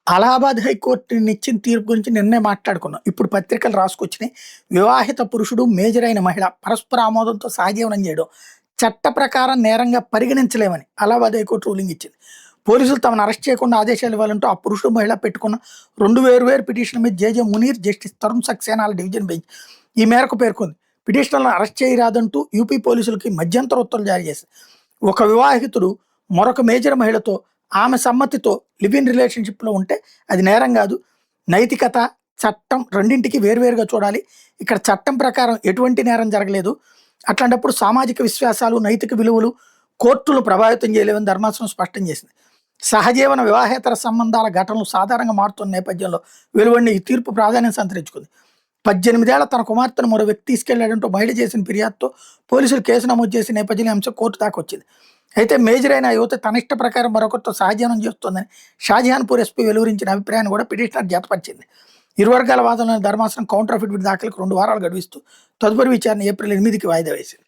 Allahabad high court ఇచ్చిన తీర్పు గురించి నిన్నే మాట్లాడుకున్నాం. ఇప్పుడు పత్రికలు రాసుకొచ్చినాయి. వివాహిత పురుషుడు, మేజర్ అయిన మహిళ పరస్పర ఆమోదంతో సహజీవనం చేయడం చట్ట ప్రకారం నేరంగా పరిగణించలేమని అలహాబాద్ హైకోర్టు రూలింగ్ ఇచ్చింది. పోలీసులు తమను అరెస్ట్ చేయకుండా ఆదేశాలు ఇవ్వాలంటూ ఆ పురుషుడు, మహిళ పెట్టుకున్న 2 వేర్వేరు పిటిషన్ల మీద జేజే మునీర్, జస్టిస్ తరుణ్ సక్సేనాల డివిజన్ బెంచ్ ఈ మేరకు పేర్కొంది. పిటిషనర్లను అరెస్ట్ చేయరాదంటూ యూపీ పోలీసులకి మధ్యంతర ఉత్తర్వులు జారీ చేసింది. ఒక వివాహితుడు మరొక మేజర్ మహిళతో ఆమె సమ్మతితో లివ్ ఇన్ రిలేషన్‌షిప్‌లో ఉంటే అది నేరం కాదు. నైతికత, చట్టం రెండింటికి వేర్వేరుగా చూడాలి. ఇక్కడ చట్టం ప్రకారం ఎటువంటి నేరం జరగలేదు. అట్లాంటప్పుడు సామాజిక విశ్వాసాలు, నైతిక విలువలు కోర్టులు ప్రభావితం చేయలేవని ధర్మాసనం స్పష్టం చేసింది. సహజీవన, వివాహేతర సంబంధాల ఘటనలు సాధారణంగా మారుతున్న నేపథ్యంలో వెలువడిన ఈ తీర్పు ప్రాధాన్యం సంతరించుకుంది. 18 ఏళ్ల తన కుమార్తెను మరో వ్యక్తి తీసుకెళ్లాడంటూ మహిళ చేసిన ఫిర్యాదుతో పోలీసులు కేసు నమోదు చేసిన నేపథ్యంలో ఈ అంశం కోర్టు దాకా వచ్చింది. అయితే మేజర్ అయిన ఆ యువతి తన ఇష్ట ప్రకారం మరొకరితో సహజీవనం చేస్తోందని షాజహాన్పూర్ ఎస్పీ వెలువరించిన అభిప్రాయాన్ని కూడా పిటిషనర్ జతపరిచింది. ఇరు వర్గాల వాదనలను ధర్మాసనం కౌంటర్ అఫిడవిట్ దాఖలకు 2 వారాలు గడువిస్తూ తదుపరి విచారణ ఏప్రిల్ 8కి వాయిదా వేసింది.